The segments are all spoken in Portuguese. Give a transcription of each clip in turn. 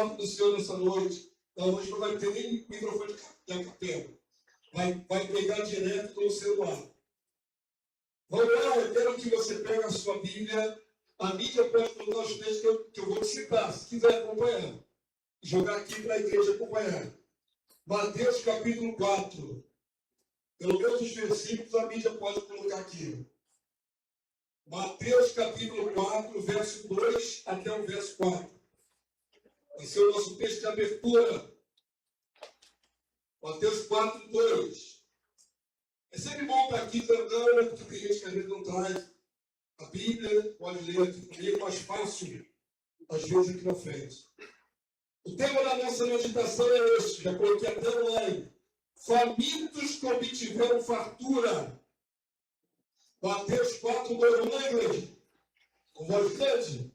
palavra do Senhor nessa noite. Então, hoje não vai ter nem microfone da capela. Vai pegar direto no celular. Vamos lá, eu quero que você pegue a sua Bíblia. A mídia pode colocar os textos que eu vou te citar, se quiser acompanhar. Jogar aqui para a igreja acompanhar. Mateus capítulo 4. Pelo menos os versículos a mídia pode colocar aqui. Mateus capítulo 4, verso 2 até o verso 4. Vai ser o nosso texto de abertura. Mateus 4, 2. É sempre bom estar aqui cantando, porque tem gente que às vezes não traz a Bíblia, pode ler aqui comigo, mais fácil, às vezes aqui na frente. O tema da nossa meditação é este, já coloquei até online. Famintos que obtiveram fartura. Mateus 4, 2, vamos lá, igreja? Com voz grande?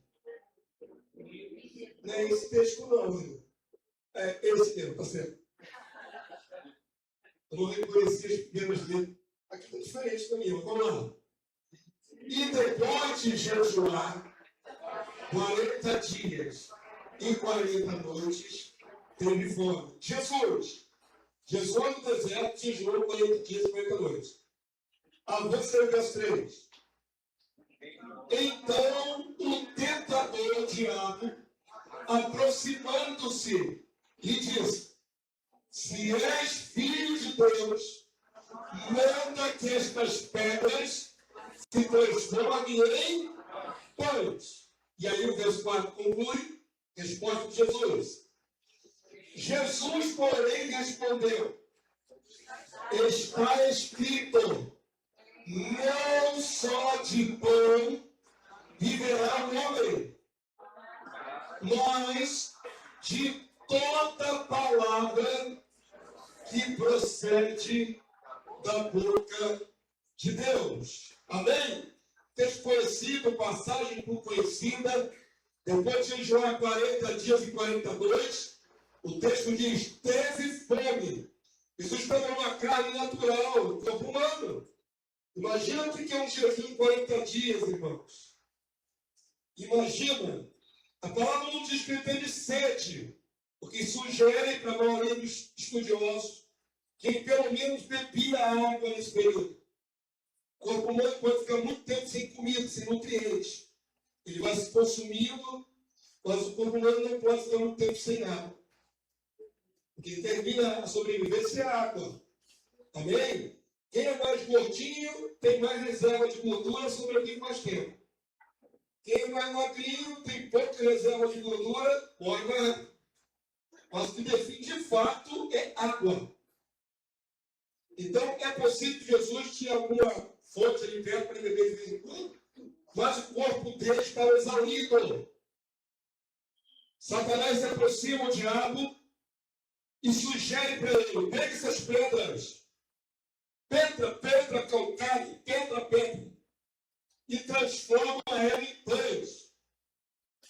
Não é esse texto não, viu? É esse mesmo, tá certo? Eu não reconheci as primeiras dele. Aqui está diferente da minha, mas vamos lá. E depois de jejuar 40 dias e 40 noites, teve fome. Jesus no deserto jejuou 40 dias e 40 noites. Avança no verso 3. Então o tentador, o diabo, aproximando-se, lhe disse: se és filho de Deus, manda que estas pedras se transformem em pães. E aí o verso 4 conclui, resposta de Jesus. Jesus, porém, respondeu: está escrito, não só de pão viverá o homem, mas de toda palavra que procede da boca de Deus. Amém? Texto conhecido, passagem por conhecida. Depois de jejuar 40 dias e 40 noites, o texto diz: teve fome. Isso está numa carne natural, no corpo humano. Imagina o que é um jejum de 40 dias, irmãos. Imagina. A palavra não diz que ele teve sede, porque sugere para a maioria dos estudiosos que ele pelo menos bebia água nesse período. O corpo humano pode ficar muito tempo sem comida, sem nutrientes. Ele vai se consumindo, mas o corpo humano não pode ficar muito tempo sem água. Porque termina a sobrevivência é água. Amém? Quem é mais gordinho, tem mais reserva de gordura, sobrevive mais tempo. Quem é mais magrinho, tem pouca reserva de gordura, morre mais rápido. Mas o que define de fato é água. Então, é possível que Jesus tinha alguma fonte ali perto para ele beber de vez em quando, mas o corpo dele estava exaurido. Satanás se aproxima do diabo e sugere para ele: pegue essas pedras, pedra calcária, pedra, e transforma ela em pães.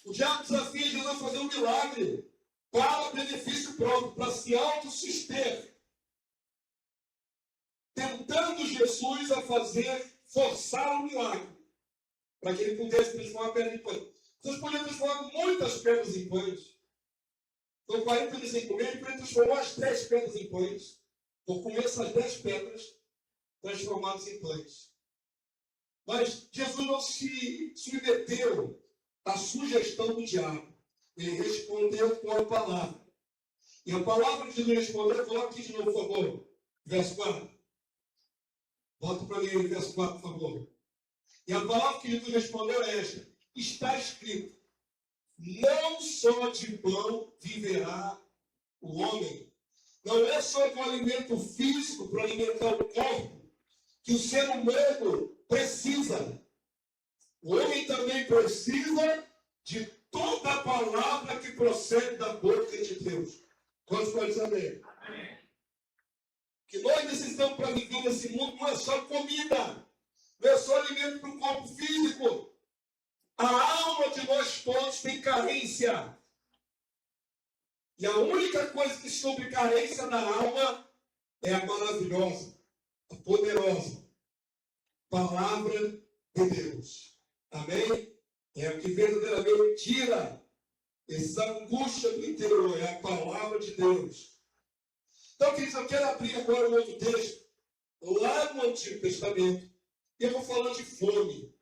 O diabo desafia Jesus a fazer um milagre para benefício próprio, para se autossuster, tentando Jesus a forçar um milagre, para que ele pudesse transformar a pedra em pães. Jesus podia transformar muitas pedras em pães. Então, 40 dias sem comer, ele transformou as 10 pedras em pães. Por comer essas 10 pedras transformadas em pães. Mas Jesus não se submeteu à sugestão do diabo. Ele respondeu com a palavra. E a palavra que Jesus respondeu, coloca aqui de novo, por favor. Verso 4. Volta para mim, verso 4, por favor. E a palavra que Jesus respondeu é esta: está escrito, não só de pão viverá o homem. Não é só com alimento físico para alimentar o corpo que o ser humano precisa. O homem também precisa de toda a palavra que procede da boca de Deus. Quantos podem saber? Amém. Que nós necessitamos para viver nesse mundo não é só comida, não é só alimento para o corpo físico. A alma de nós todos tem carência. E a única coisa que sobre carência na alma é a maravilhosa, a poderosa palavra de Deus. Amém? É o que verdadeiramente tira Essa angústia do interior é a palavra de Deus. Então, queridos, eu quero abrir agora um outro texto, lá no Antigo Testamento. E eu vou falar de fome.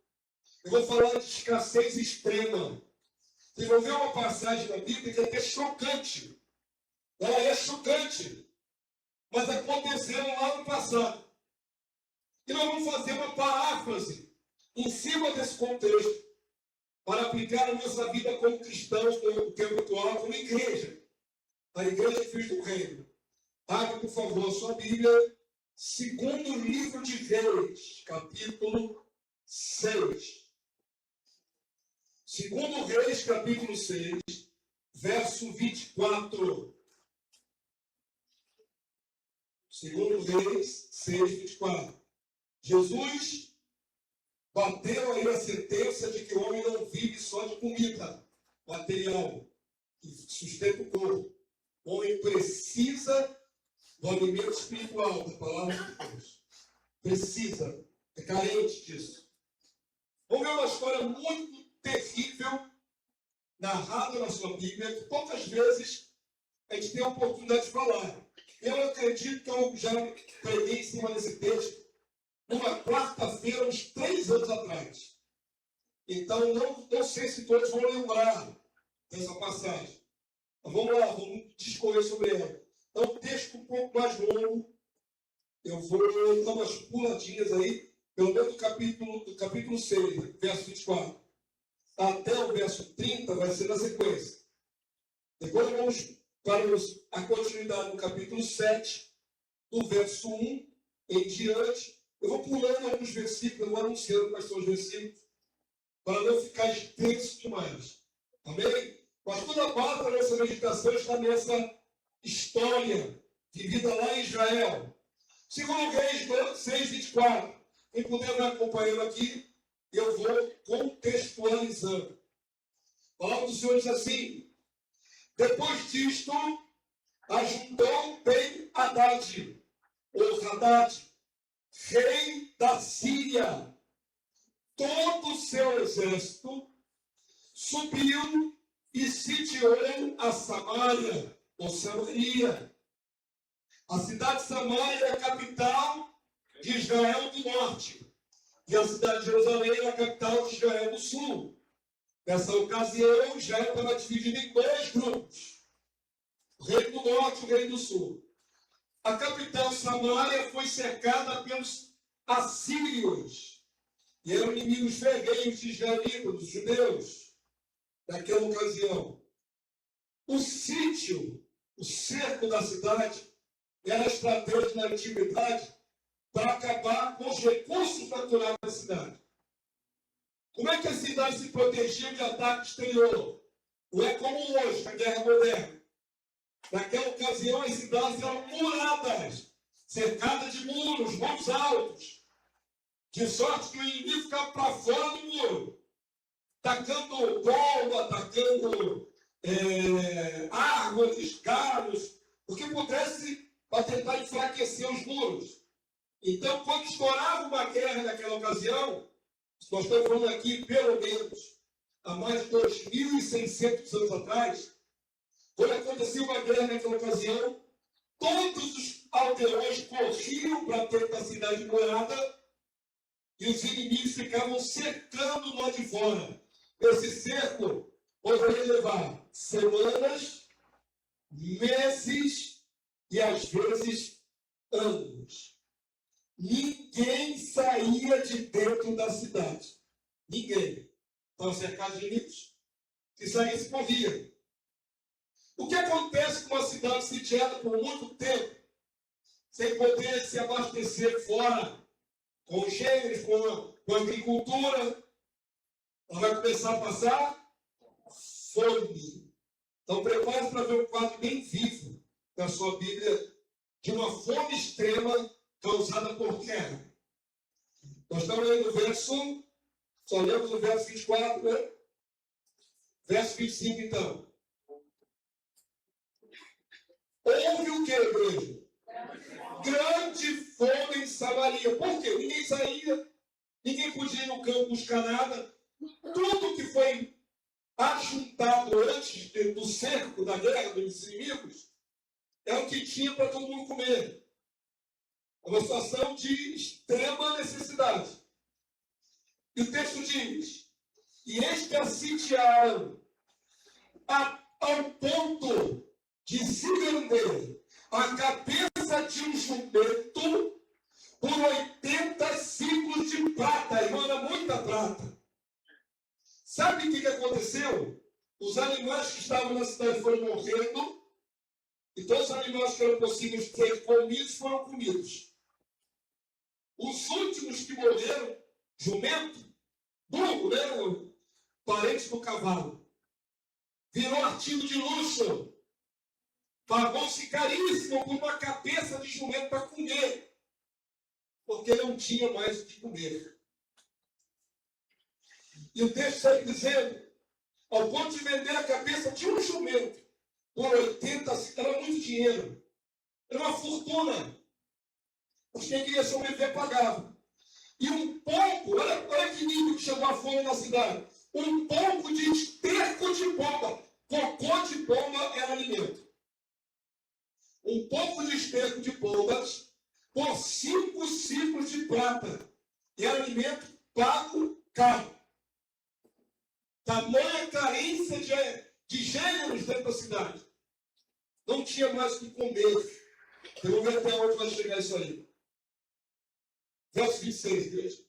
Eu vou falar de escassez extrema. Vocês vão ver uma passagem na Bíblia que é até chocante. Ela é chocante. Mas aconteceu lá no passado. E nós vamos fazer uma paráfrase em cima desse contexto para aplicar a nossa vida como cristãos no tempo atual, como igreja. A igreja de Cristo do Reino. Abra, por favor, a sua Bíblia, segundo livro de Reis, capítulo 6. Segundo Reis, capítulo 6, verso 24. Segundo Reis 6, 24. Jesus bateu aí a sentença de que o homem não vive só de comida material que sustenta o corpo. O homem precisa do alimento espiritual, da palavra de Deus. Precisa, é carente disso. Vamos ver uma história muito terrível, narrada na sua Bíblia, que poucas vezes a gente tem a oportunidade de falar. Eu acredito que eu já preguei em cima desse texto numa quarta-feira, uns 3 anos atrás. Então, não sei se todos vão lembrar dessa passagem. Mas vamos lá, vamos discorrer sobre ela. É um texto um pouco mais longo. Eu vou dar umas puladinhas aí, pelo menos do capítulo 6, verso 24. Até o verso 30 vai ser na sequência. Depois vamos para a continuidade no capítulo 7, do verso 1 em diante. Eu vou pulando alguns versículos, eu vou anunciando quais são os versículos, para não ficar extenso demais. Amém? Mas toda a base da nossa meditação está nessa história vivida lá em Israel. Segundo Reis 6, 24. Quem puder me acompanhando aqui, eu vou contextualizando. A palavra do Senhor diz assim: depois disto, ajuntou Ben-Hadad, ou Hadad, rei da Síria, todo o seu exército, subiu e sitiou a Samaria, ou Samaria. A cidade de Samaria é a capital de Israel do Norte. E a cidade de Jerusalém é a capital de Israel do Sul. Nessa ocasião, Israel estava dividido em 2 grupos. O reino do Norte e o reino do Sul. A capital Samaria foi cercada pelos assírios. E eram inimigos ferrenhos de israelitas, dos judeus, naquela ocasião. O sítio, o cerco da cidade, era estratégia na antiguidade para acabar com os recursos naturais da cidade. Como é que a cidade se protegia de ataque exterior? Não é como hoje, na guerra moderna. Naquela ocasião, as cidades eram muradas, cercadas de muros altos, de sorte que o inimigo ficava para fora do muro, tacando bomba, atacando árvores, galhos, o que pudesse para tentar enfraquecer os muros. Então, quando estourava uma guerra naquela ocasião, nós estamos falando aqui, pelo menos, há mais de 2.600 anos atrás, quando acontecia uma guerra naquela ocasião, todos os aldeões corriam para dentro da cidade morada e os inimigos ficavam cercando lá de fora. Esse cerco poderia levar semanas, meses e às vezes anos. Ninguém saía de dentro da cidade. Ninguém. Estava cercado de inimigos. Se saísse, morria. O que acontece com uma cidade sitiada por muito tempo, sem poder se abastecer fora, com gêneros, com a agricultura? Ela vai começar a passar fome. Então, prepare-se para ver um quadro bem vivo da sua Bíblia, de uma fome extrema causada por guerra. Nós estamos lendo o verso, só lemos o verso 24, né? Verso 25, então. Houve o que, igreja? Grande fome em Samaria. Por quê? Ninguém saía, ninguém podia ir no campo buscar nada. Tudo que foi ajuntado antes do cerco, da guerra dos inimigos, é o que tinha para todo mundo comer. É uma situação de extrema necessidade. E o texto diz: e eles que a sitiaram ao ponto de se vender a cabeça de um jumento por 80 ciclos de prata. Irmão, era muita prata. Sabe o que aconteceu? Os animais que estavam na cidade foram morrendo, e todos os animais que eram possíveis de ser comidos foram comidos. Os últimos que morreram, jumento, burro, né? Parente do cavalo, virou artigo de luxo. Pagou-se caríssimo por uma cabeça de jumento para comer, porque não tinha mais o que comer. E o texto está dizendo, ao ponto de vender a cabeça de um jumento por 80, era muito dinheiro, era uma fortuna. Os que queriam sobreviver pagavam. E um pouco, olha que nível que chegou a fome na cidade, um pouco de esterco de pomba, cocô de pomba era alimento. Um pouco de esterco de pombas por 5 ciclos de prata. E era alimento pago caro. Tamanha carência de gêneros dentro da cidade. Não tinha mais o que comer. Eu vou ver até onde vai chegar isso aí. Verso 26, igreja.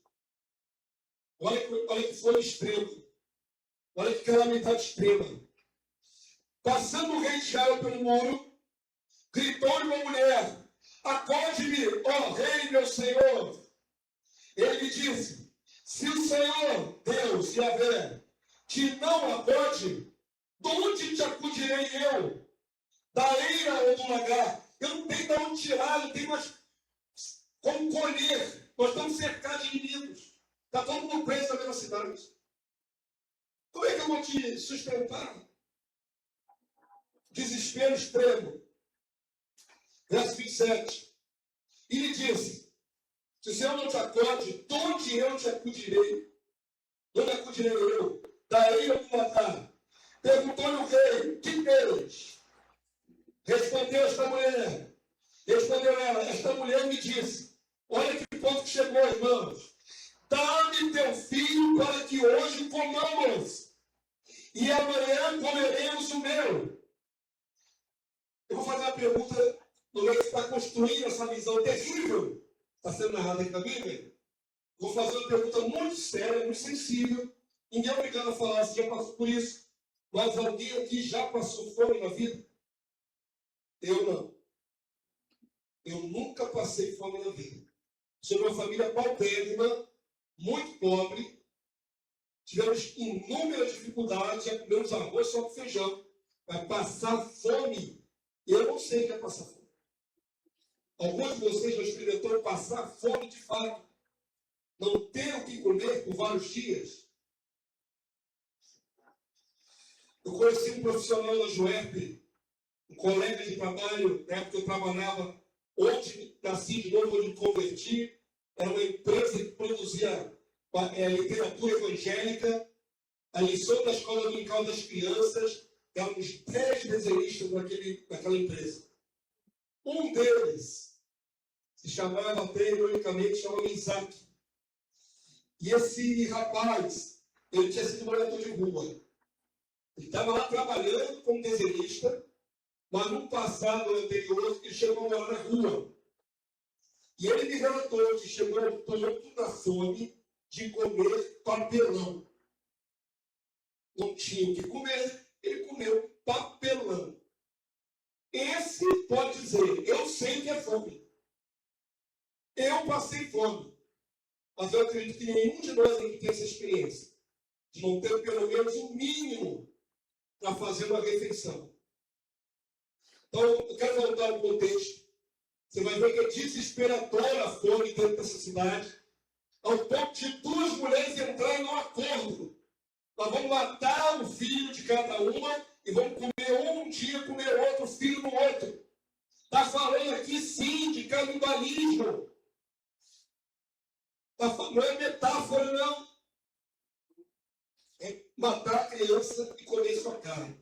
Olha que foi extremo. Olha que calamidade extrema. Passando o rei de Israel pelo muro, gritou-lhe uma mulher: acode-me, ó rei, meu senhor. Ele lhe disse: se o Senhor, Deus, Yahvé, te não acode, de onde te acudirei eu? Da eira ou do lagar? Eu não tenho de onde tirar, não tenho mais como colher. Nós estamos cercados de inimigos. Está todo mundo preso na mesma cidade. Como é que eu vou te sustentar? Desespero extremo. Verso 27. E lhe disse: se o Senhor não te acode, de onde eu te acudirei? De onde acudirei eu? Da eira ou do lagar? Perguntou-lhe o rei: que tens? Respondeu esta mulher. Respondeu ela: esta mulher me disse: olha que ponto que chegou, irmãos. Dá-me teu filho para que hoje comamos, e amanhã comeremos o meu. Eu vou fazer uma pergunta no meio que está construindo essa visão terrível. Está sendo narrada aqui na Bíblia. Vou fazer uma pergunta muito séria, muito sensível. Ninguém é obrigado a falar se já passou por isso. Mas alguém aqui já passou fome na vida? Eu não. Eu nunca passei fome na vida. Sou de uma família paupérrima, muito pobre. Tivemos inúmeras dificuldades, já comemos arroz só com feijão. Mas passar fome, eu não sei o que é passar fome. Alguns de vocês já experimentaram passar fome de fato. Não ter o que comer por vários dias. Eu conheci um profissional da Juerp, um colega de trabalho, na época que eu trabalhava, onde nasci de novo, onde me converti. Era uma empresa que produzia literatura evangélica, a lição da escola dominical das crianças. Éramos 10 desenhistas naquela empresa. Um deles se chamava, ironicamente, Isaac. E esse rapaz, ele tinha sido morador de rua. Ele estava lá trabalhando como desenhista, mas no passado anterior ele chegou a morar na rua. E ele me relatou que chegou ao ponto da fome de comer papelão. Não tinha o que comer, ele comeu papelão. Esse pode dizer: eu sei o que é fome. Eu passei fome. Mas eu acredito que nenhum de nós aqui tem essa experiência de não ter pelo menos o mínimo para fazer uma refeição. Então, eu quero voltar ao contexto. Você vai ver que é desesperadora a fome dentro dessa cidade, ao ponto de 2 mulheres entrarem num acordo. Nós vamos matar o filho de cada uma e vamos comer um dia, comer outro filho no outro. Está falando aqui, sim, de canibalismo. Não é metáfora, não. É matar a criança e comer sua carne.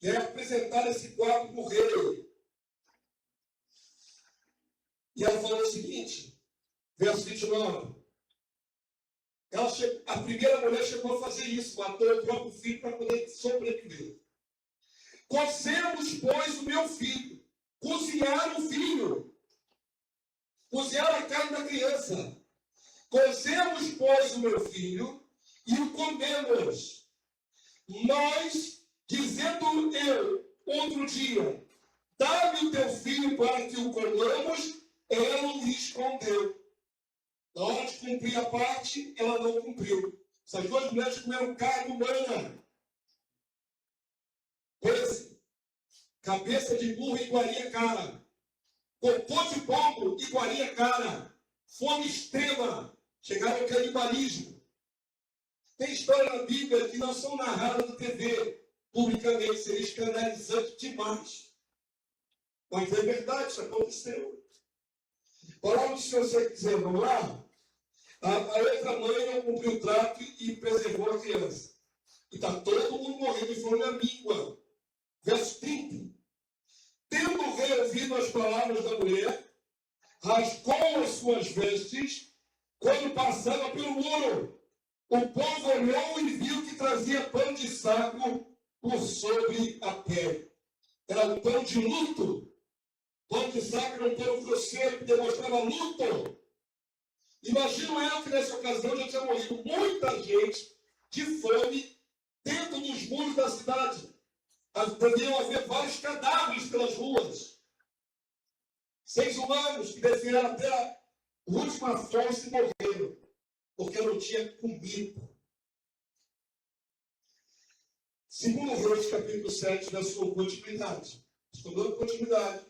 Quer apresentar esse quadro para o rei. E ela falou o seguinte, verso 29. A primeira mulher chegou a fazer isso, matou o próprio filho para poder sobreviver. Cozemos, pois, o meu filho. Cozinhar o filho. Cozinhar a carne da criança. Cozemos, pois, o meu filho e o comemos. Mas, dizendo eu, outro dia, dá-me o teu filho para que o comamos, ela lhe escondeu. Na hora de cumprir a parte, ela não cumpriu. Essas duas mulheres comeram carne humana. Pense, cabeça de burro iguaria cara. Cocô de pombo iguaria cara. Fome extrema. Chegaram ao canibalismo. Tem história na Bíblia que não são narradas na TV publicamente. Seria escandalizante demais. Mas é verdade, isso aconteceu. Palavra do Senhor, se você quiser, vamos lá? A outra mãe não cumpriu o trato e preservou a criança. E está todo mundo morrendo de fome na língua. Verso 30. Tendo o rei ouvido as palavras da mulher, rasgou as suas vestes quando passava pelo muro. O povo olhou e viu que trazia pano de saco por sobre a pele. Era um pano de luto. Pano de saco era um pano grosseiro que demonstrava luto. Imagino eu que nessa ocasião já tinha morrido muita gente de fome dentro dos muros da cidade. Deveriam haver vários cadáveres pelas ruas. Seres humanos que desceram até a última fonte e morreram, porque não tinha comida. Segundo Reis, capítulo 7, da sua continuidade. Estou dando continuidade.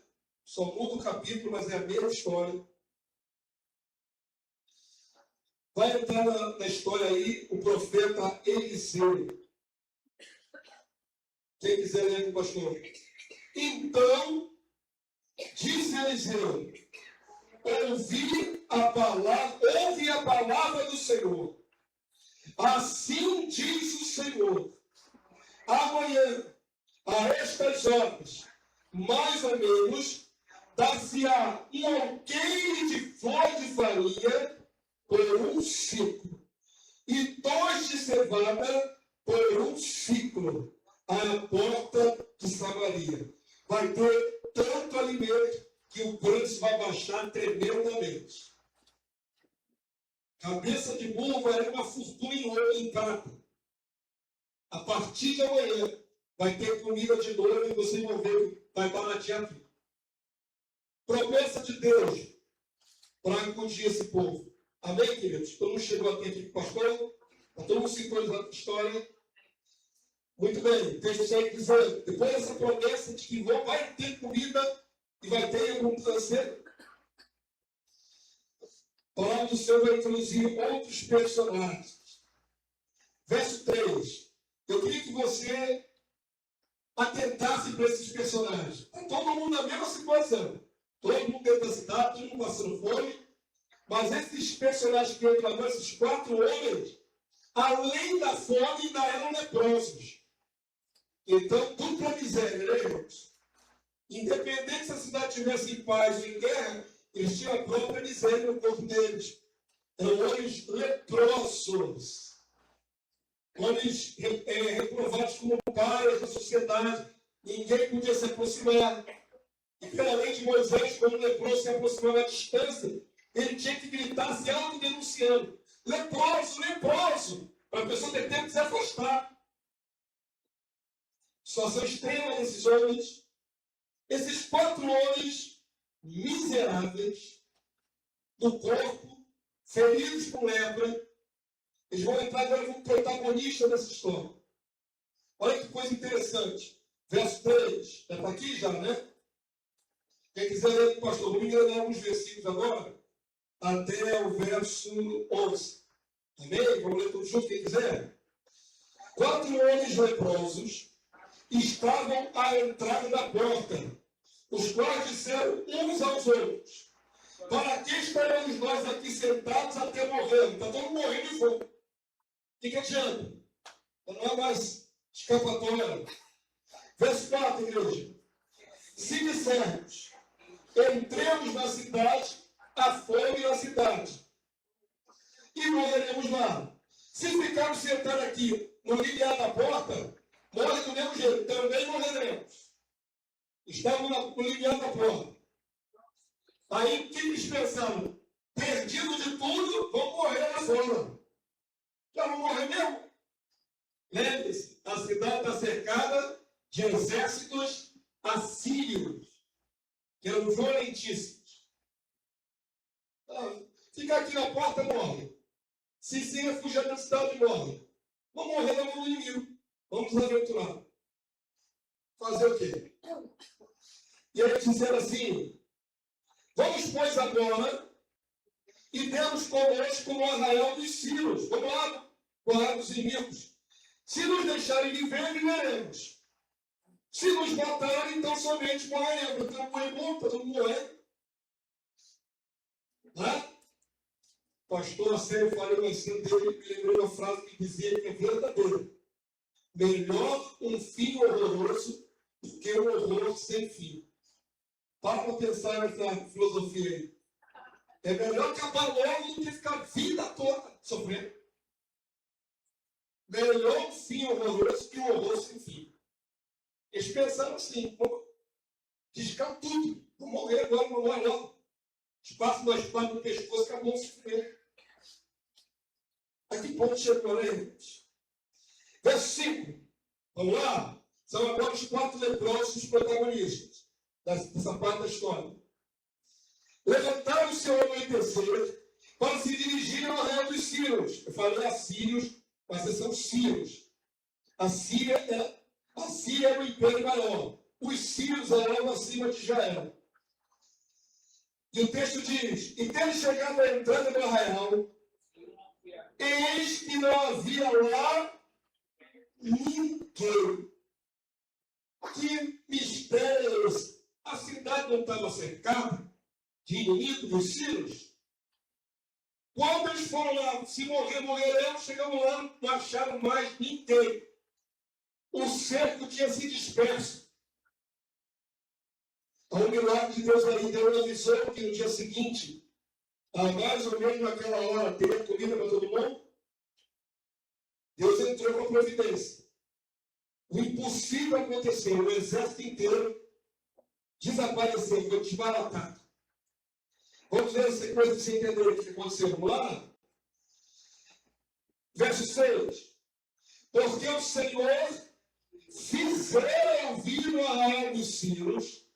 Só muda o capítulo, mas é a mesma história. Vai entrar na história aí o profeta Eliseu. Quem quiser ler com o pastor. Então, disse Eliseu, ouve a palavra do Senhor. Assim diz o Senhor. Amanhã, a estas horas, mais ou menos, dar-se-á um alqueire de flor de farinha por um ciclo, e 2 de cevada por um ciclo, à porta de Samaria. Vai ter tanto alimento que o preço vai baixar tremendamente. Cabeça de burro vai uma fortuna em ouro em prata. A partir de amanhã vai ter comida de novo e você vai ver, vai baratear tudo. Promessa de Deus para acudir esse povo. Amém, queridos? Todo mundo chegou aqui com o pastor? Está todo mundo sincronizado com a história? Muito bem. O texto segue dizendo, depois dessa promessa de que vai ter comida e vai ter abundância, a palavra do Senhor vai introduzir outros personagens. Verso 3. Eu queria que você atentasse para esses personagens. Está todo mundo na mesma situação. Todo mundo dentro da cidade, todo mundo passando fome. Mas esses personagens que entram agora, esses 4 homens, além da fome, ainda eram leprosos. Então, dupla miséria, né, irmãos? Independente se a cidade estivesse em paz ou em guerra, eles tinham a própria miséria no corpo deles. Eram homens leprosos. Homens reprovados como pais da sociedade. Ninguém podia se aproximar. E pela lei de Moisés, quando o leproso se aproximava à distância, ele tinha que gritar se autodenunciando. Leproso, leproso! Para a pessoa ter tempo de se afastar. Situação extrema desses homens. Esses 4 homens miseráveis do corpo, feridos com lepra, eles vão entrar agora como protagonistas dessa história. Olha que coisa interessante. Verso 3. Está aqui já, né? Quem quiser ler com o pastor, vamos ler alguns versículos agora, até o verso 11. Amém? Vamos ler tudo junto, quem quiser. 4 homens leprosos estavam à entrada da porta, os quais disseram uns aos outros: Para que estaremos nós aqui sentados até morrendo? Está todo mundo morrendo de fome. O que adianta? Não há mais escapatória. Verso 4, igreja. Se dissermos, entremos na cidade, há fome na cidade, e morreremos lá. Se ficarmos sentados aqui no limiar da porta, morre do mesmo jeito, também morreremos. Estamos no limiar da porta. Aí o que eles pensaram? Perdido de tudo, vão morrer lá fora. Já vão morrer mesmo? Lembre-se, a cidade está cercada de exércitos assírios, que eram violentíssimos. Ficar aqui na porta, morre. Se refugiar na cidade, morre. Vamos morrer na mão do inimigo. Vamos nos aventurar. Fazer o quê? E eles disseram assim: vamos, pois, agora e demos conosco como arraial dos sírios. Vamos lá, guardar dos inimigos. Se nos deixarem viver, viveremos. Se nos matarem, então somente morreremos. Então, morrer bom, todo mundo morrer. Né? Pastor Sérgio falou no ensino dele, me lembrou uma frase que dizia que é verdadeira: melhor um fim horroroso do que um horror sem fim. Para pensar nessa filosofia aí. É melhor acabar logo do que ficar a vida toda sofrendo. Melhor um fim horroroso que um horror sem fim. Eles pensaram assim: vamos riscar tudo, vamos morrer agora, vamos morrer logo. Espaço uma espada no pescoço, acabou o sofrimento. A que ponto chegou, né, gente? Verso 5. Vamos lá? São agora os 4 leprosos protagonistas dessa parte da história. Levantaram-se ao anoitecer para se dirigirem ao arraial dos sírios. Eu falei assírios, mas esses são sírios. A Síria era o império maior. Os sírios eram acima de Israel. E o texto diz: e tendo chegado à entrada do arraial, eis que não havia lá ninguém. Que mistério é esse? A cidade não estava cercada de inimigos dos sírios? Quando eles foram lá, se morrer, morreremos, chegamos lá, não acharam mais ninguém. O cerco tinha se disperso. Há um milagre de Deus ali, deu uma visão que no dia seguinte, mais ou menos naquela hora, teria comida para todo mundo. Deus entrou com a providência. O impossível aconteceu, o exército inteiro desapareceu, foi desbaratado. Vamos ver essa coisa para você entender o que aconteceu. Vamos lá? Verso 6. Porque o Senhor fizera ouvir no arraial dos sírios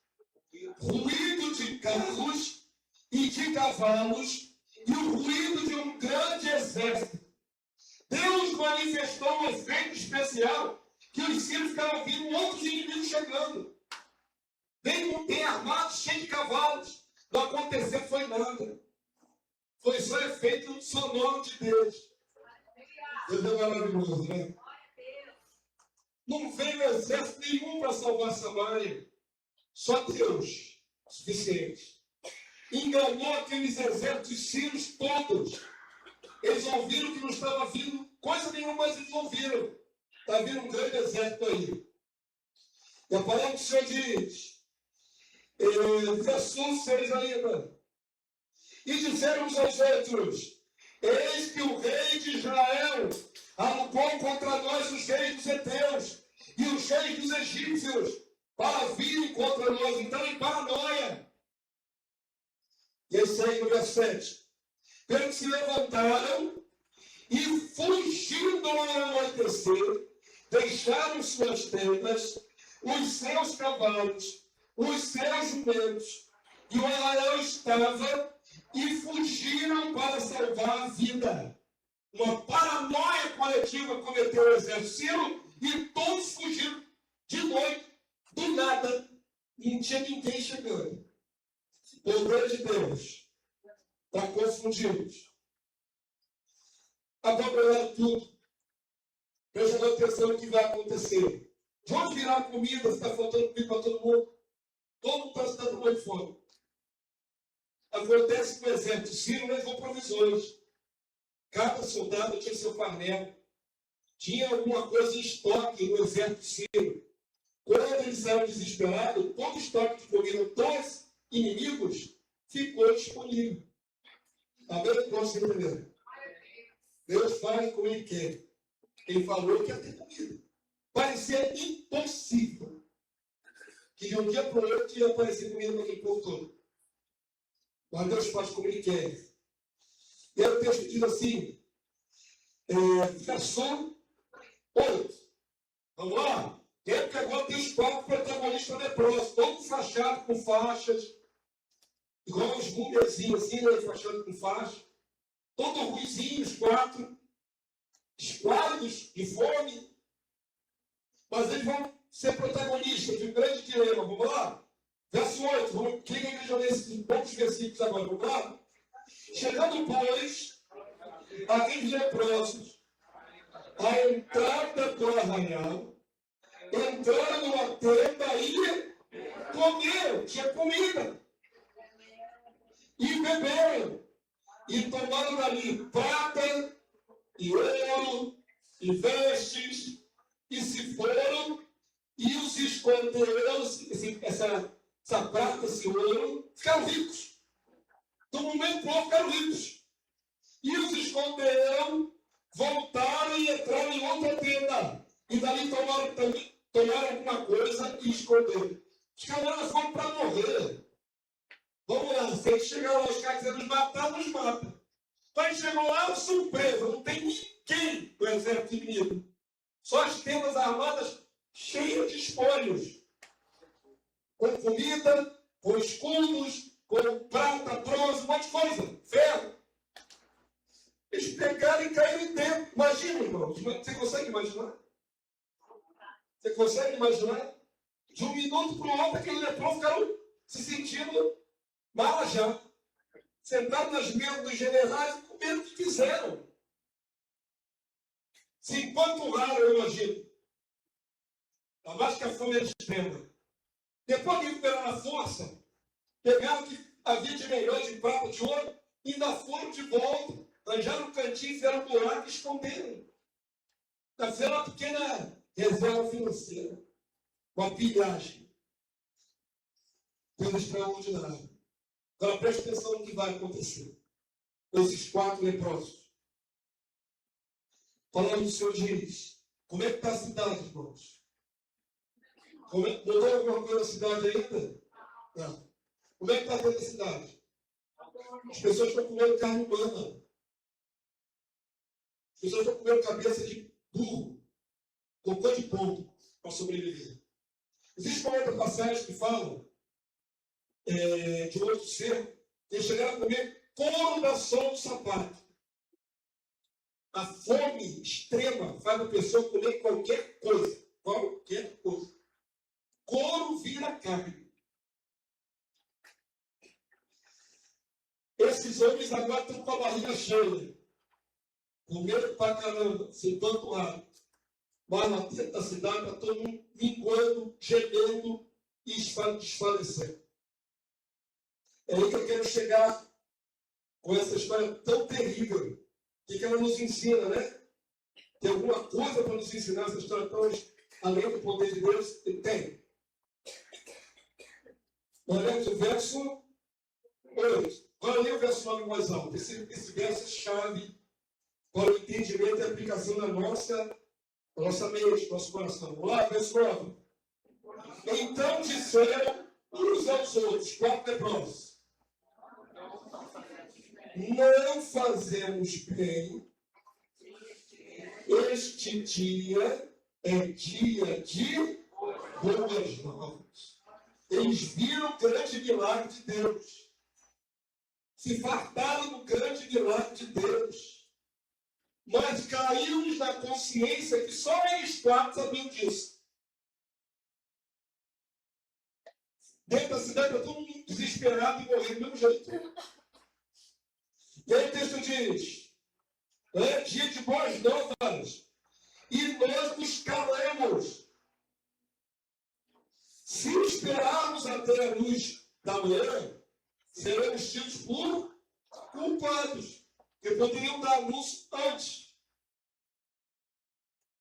ruído de carros e de cavalos e o ruído de um grande exército. Deus manifestou um efeito especial que os sírios ficaram ouvindo outros inimigos chegando. Bem armados, cheios de cavalos. Não aconteceu, foi nada. Foi só efeito sonoro de Deus. Deus é maravilhoso, né? Não veio exército nenhum para salvar Samaria. Só Deus, suficiente. Enganou aqueles exércitos sírios todos. Eles ouviram que não estava vindo coisa nenhuma, mas eles ouviram. Está vindo um grande exército aí. E a palavra do Senhor diz, verso 6 ainda. E disseram os outros: eis que o rei de Israel alugou contra nós os reis dos heteus e os reis dos egípcios para virem contra nós. Então, em paranoia. E aí segue no verso 7. Pelo que se levantaram e fugindo ao anoitecer, deixaram suas tendas, os seus cavalos, os seus jumentos, e o arraial estava, e fugiram para salvar a vida. Uma paranoia coletiva cometeu o exército sírio e todos fugiram de noite, do nada. Não tinha ninguém chegando. O poder de Deus está confundidos. Abandonaram tudo. Presta atenção no que vai acontecer. De onde virá a comida? Está faltando comida para todo mundo. Todo mundo está com muito fome. Acontece que o exército sírio levou provisões. Cada soldado tinha seu farnel. Tinha alguma coisa em estoque no exército sírio. Quando eles saíram desesperados, todo o estoque de comida dos inimigos ficou disponível. Amém? Próximo primeiro. Deus faz como Ele quer. Ele falou que ia ter comida. Parecia impossível que de um dia para o outro ia aparecer comida para aquele povo todo. Mas Deus faz como Ele quer. E aí o texto diz assim, verso 8. Vamos lá? É que agora tem os 4 protagonistas leprosos, todos fachados com faixas, igual os bumberzinhos assim, né, fachado com faixa, todo ruizinho, os 4, esquálidos de fome, mas eles vão ser protagonistas de um grande dilema. Vamos lá? Verso 8, vamos, quem é que já lê esses poucos versículos agora? Vamos lá? Chegando, pois, aqueles leprosos, a entrada do arraial, entraram numa tenda e comeram, tinha comida. E beberam. E tomaram dali prata, e ouro, e vestes, e se foram, e os esconderam, essa prata, esse ouro, ficaram ricos. Do momento para o outro ficaram ricos. E os esconderam, voltaram e entraram em outra tenda. E dali tomaram alguma coisa e esconderam. Os camaradas foram para morrer. Vamos lá, se eles chegaram lá, os caras quiserem nos matar, nos matam. Mas chegou lá, surpresa, não tem ninguém do exército inimigo. Só as tendas armadas cheias de espólios. Com comida, com escudos, com prata, bronze, um monte de coisa, ferro. Eles pegaram e caíram dentro. Imagina, irmãos, você consegue imaginar? Você consegue imaginar? De um minuto para o outro, aquele leproso ficaram se sentindo mal já. Sentados nas mesas dos generais e comendo o que quiseram. Se empanturraram, eu imagino. A mais que a fome era extrema. Depois que recuperaram a força, pegaram o que havia de melhor, de prata, de ouro, e ainda foram de volta. Arranjaram um cantinho, fizeram um buraco e esconderam. Ainda fizeram uma pequena reserva financeira. Uma pilhagem. Coisa extraordinária. Agora preste atenção no que vai acontecer com esses 4 leprosos. Falando do Senhor diz, como é que está a cidade, irmãos? Mudou alguma coisa na cidade ainda? Não. Como é que está dentro da cidade? As pessoas estão comendo carne humana. As pessoas estão comendo cabeça de burro, cocô de pombo, para sobreviver. Existem uma outra passagem que falam de outro ser, eles chegaram a comer couro da sola do sapato. A fome extrema faz a pessoa comer qualquer coisa. Qualquer coisa. Couro vira carne. Esses homens agora estão com a barriga cheia. Comeram pra caramba, se empanturraram. Mas na dentro da cidade está todo mundo minguando, gemendo e desfalecendo. É aí que eu quero chegar com essa história tão terrível. O que ela nos ensina, né? Tem alguma coisa para nos ensinar essa história tão além do poder de Deus? Tem. Nós lemos o verso 8. Agora lê o verso 9 mais alto. Esse verso é chave para o entendimento e aplicação da nossa mente, nosso coração. Vamos lá, verso 9. Então disseram uns aos outros, 4 leprosos: não fazemos bem, este dia é dia de boas novas. Eles viram o grande milagre de Deus. Se fartaram do grande milagre de Deus. Mas caiu-lhes na consciência que só eles 4 sabiam disso. Dentro da cidade está todo mundo desesperado e morrendo do mesmo jeito. E aí o texto diz, é dia de boas novas, e nós nos calamos. Se esperarmos até a luz da manhã, seremos tidos por culpados, que poderiam dar luz antes.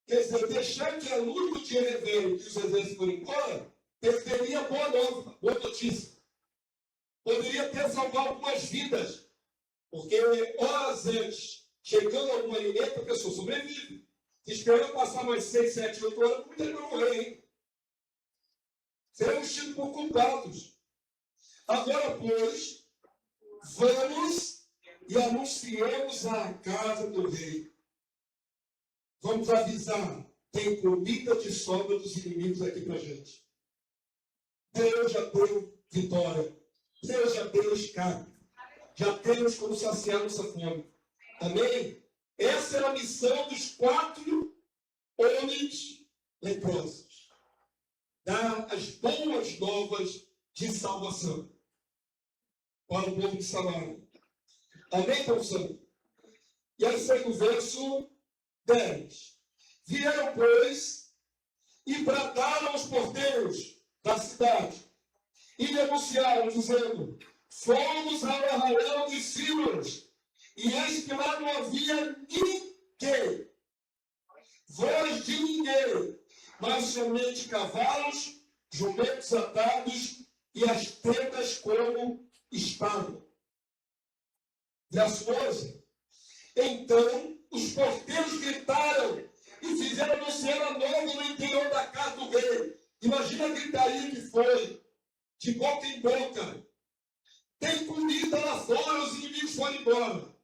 Quer dizer, deixar que a luz do dia revele que os exércitos foram embora, perderia boa nova, boa notícia. Poderia até salvar algumas vidas, porque horas antes, chegando algum alimento, a pessoa sobrevive. Se esperando passar mais 6, 7, 8 horas, muita gente vai morrer, hein? Seremos tidos por culpados. Agora, pois, vamos e anunciemos à casa do rei. Vamos avisar, tem comida de sobra dos inimigos aqui para a gente. Deus já deu vitória. Deus já deu escape. Já temos como saciar nossa fome. Amém? Essa é a missão dos 4 homens leprosos. Dar as boas novas de salvação para o povo de Samaria. Amém, povo santo? E aí segue o verso 10. Vieram, pois, e bradaram aos porteiros da cidade, e denunciaram, dizendo: fomos ao arraial dos Sírios, e eis que lá não havia ninguém, voz de ninguém, mas somente cavalos, jumentos atados, e as tendas como estavam. Verso 11. Então os porteiros gritaram e fizeram anunciar a nova no interior da casa do rei. Imagina a gritaria que foi, de boca em boca. Tem comida lá fora, os inimigos foram embora.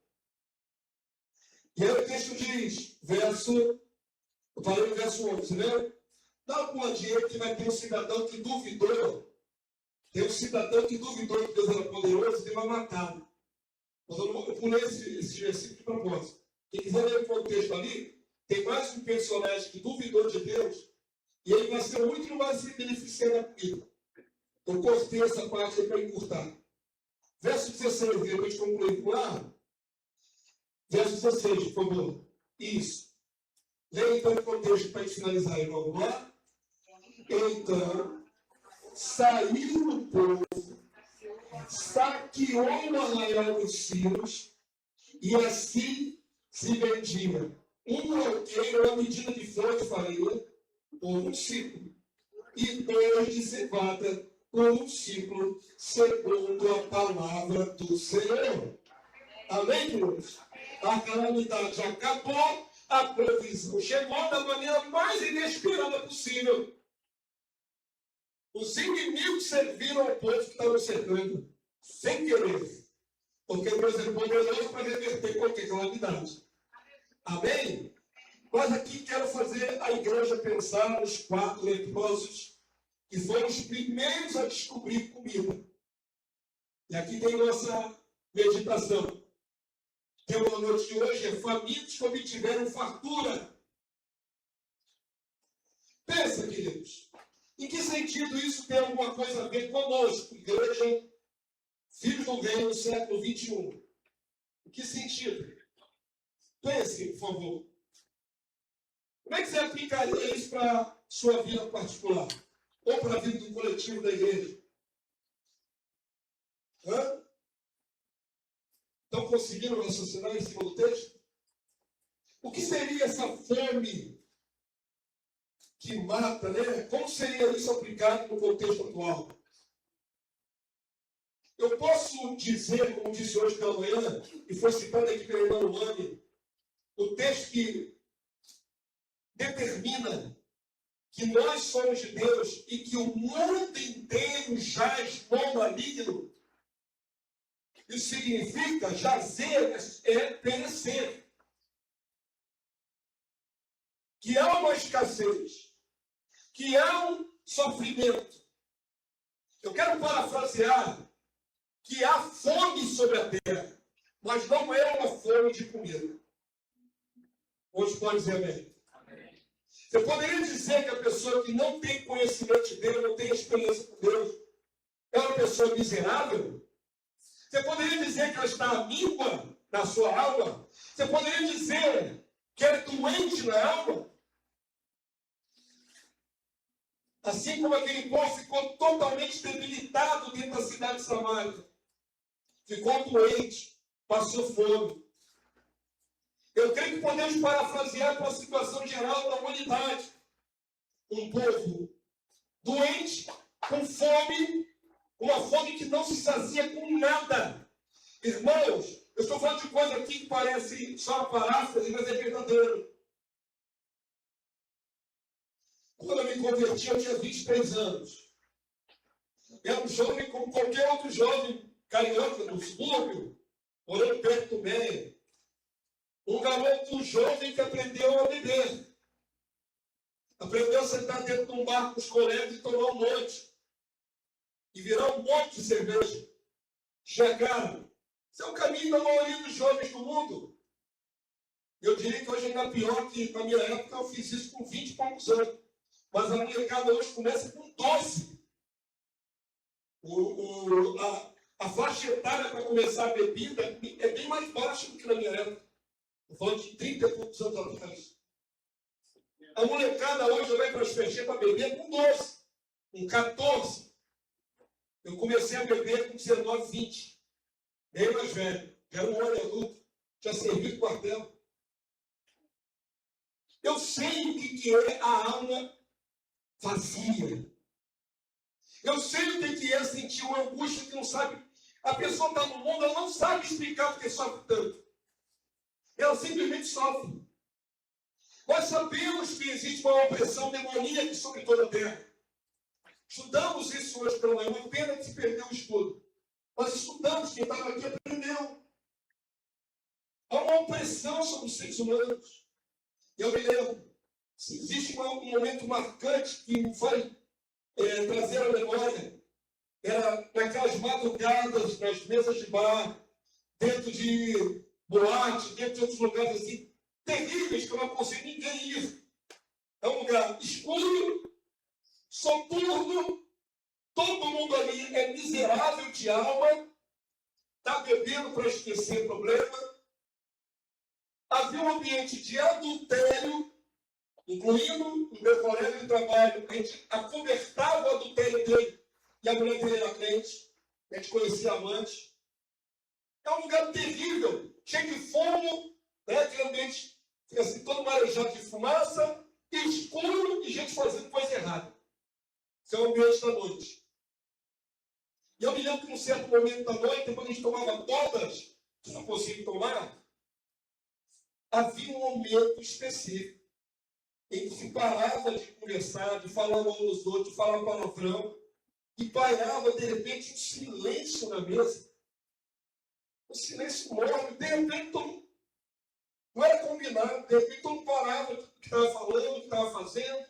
E aí o texto diz, eu falei no verso 11, né? Dá um bom dia que vai ter um cidadão que duvidou. Tem um cidadão que duvidou que Deus era poderoso e ele vai matá-lo. Mas eu não vou pulei esse versículo de propósito. Quem quiser ler o contexto ali, tem mais um personagem que duvidou de Deus e ele vai ser o único que não vai se beneficiar da comida. Eu cortei essa parte aí para encurtar. Verso 16, depois de concluir por lá. Verso 16, por favor. Isso. Leia então o contexto para finalizar aí. Vamos lá? Então, saiu o povo, saqueou o arraial dos Sírios e assim se vendia um alqueiro à medida de flor de farinha por um ciclo e 2 de cevada por um ciclo, segundo a palavra do Senhor. Amém, queridos? A calamidade acabou, a provisão chegou da maneira mais inesperada possível. Os inimigos serviram ao povo que estava cercando, sem querer. Porque Deus é poderoso para reverter qualquer calamidade. Amém? Mas aqui quero fazer a igreja pensar nos 4 leprosos que foram os primeiros a descobrir comida. E aqui tem nossa meditação. O tema da noite de hoje é famintos que obtiveram fartura. Pensa, queridos, em que sentido isso tem alguma coisa a ver conosco, igreja, filhos do reino do século 21? Em que sentido? Pense, por favor. Como é que você aplicaria isso para a sua vida particular? Ou para a vida do coletivo da igreja? Hã? Estão conseguindo raciocinar em cima do texto? O que seria essa fome que mata, né? Como seria isso aplicado no contexto atual? Eu posso dizer, como disse hoje pela manhã, e foi citado aqui pelo irmão Mani, o texto que determina que nós somos de Deus e que o mundo inteiro jaz no maligno. Isso significa jazer é perecer. Que há uma escassez, que há um sofrimento. Eu quero parafrasear que há fome sobre a terra, mas não é uma fome de comida. Hoje pode dizer amém. Você poderia dizer que a pessoa que não tem conhecimento de Deus, não tem experiência com Deus, é uma pessoa miserável? Você poderia dizer que ela está amígua na sua alma? Você poderia dizer que ela é doente na alma? Assim como aquele povo ficou totalmente debilitado dentro da cidade de Samaria. ficou doente, passou fome. Eu creio que podemos parafrasear para a situação geral da humanidade. Um povo doente, com fome, uma fome que não se sazia com nada. Irmãos, eu estou falando de coisa aqui que parece só uma paráfrase, mas é verdadeiro. Quando eu me converti, eu tinha 23 anos. Era um jovem como qualquer outro jovem carioca do subúrbio, morando perto do Meia. Um garoto jovem que aprendeu a beber. Aprendeu a sentar dentro de um bar com os colegas e tomar um monte. E virar um monte de cerveja. Chegaram. Esse é o caminho da maioria dos jovens do mundo. Eu diria que hoje ainda é pior, que na minha época eu fiz isso com 20 e poucos anos. Mas a molecada hoje começa com 12. A faixa etária para começar a bebida é bem mais baixa do que na minha época. Estou falando de 30 e poucos anos atrás. A molecada hoje vai para as festinhas para beber com 12, com 14. Eu comecei a beber com 19, 20. Bem mais velho. Já era um homem adulto. Já servi o quartel. Eu sei o que é a alma vazia. Eu sei o que é sentir uma angústia que não sabe. A pessoa está no mundo, ela não sabe explicar porque sofre tanto. Ela simplesmente sofre. Nós sabemos que existe uma opressão demoníaca sobre toda a terra. Estudamos isso hoje pela manhã. Uma pena que se perdeu o estudo. Nós estudamos, quem estava aqui aprendeu. Há uma opressão sobre os seres humanos. Eu me lembro, se existe um momento marcante que me faz trazer à memória, era naquelas madrugadas, nas mesas de bar, dentro de boate, dentro de outros lugares assim, terríveis, que eu não aconselho ninguém ir. É um lugar escuro, soturno, todo mundo ali é miserável de alma, está bebendo para esquecer o problema. Havia um ambiente de adultério, incluindo o meu colega de trabalho. A gente acobertava o adultério dele e a mulher dele era crente. A gente conhecia a amante. É um lugar terrível, cheio de fogo, né? Aquele ambiente fica assim, todo marejado de fumaça, escuro e gente fazendo coisa errada. Esse é o ambiente da noite. E eu me lembro que num certo momento da noite, depois a gente tomava todas, que não conseguia tomar, havia um momento específico em que se parava de conversar, de falar um nos outros, de falar palavrão, e pairava, de repente, um silêncio na mesa. Um silêncio morno, de repente, não era combinado, de repente, todo mundo parava do que estava falando, do que estava fazendo,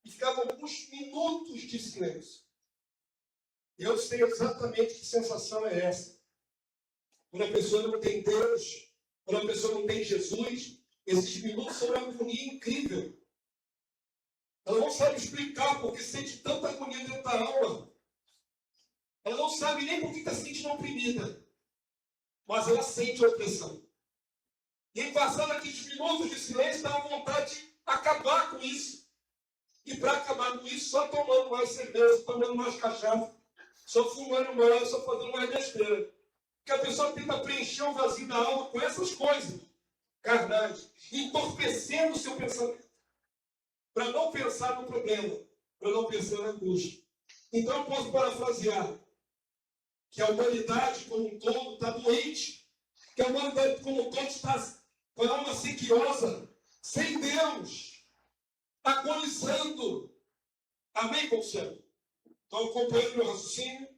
e ficava alguns minutos de silêncio. E eu sei exatamente que sensação é essa. Quando a pessoa não tem Deus, quando a pessoa não tem Jesus, esses minutos são uma agonia incrível. Ela não sabe explicar porque sente tanta agonia dentro da alma. Ela não sabe nem por que está se sentindo oprimida. Mas ela sente a opressão. E em passando aqueles minutos de silêncio, dá vontade de acabar com isso. E para acabar com isso, só tomando mais cerveja, tomando mais cachaça, só fumando mais, só fazendo mais besteira. Porque a pessoa tenta preencher o vazio da alma com essas coisas carnais, entorpecendo o seu pensamento, para não pensar no problema, para não pensar na angústia. Então eu posso parafrasear que a humanidade como um todo está doente, que a humanidade como um todo está com a alma sequiosa, sem Deus, agonizando. Amém, conselho? Estão acompanhando meu raciocínio?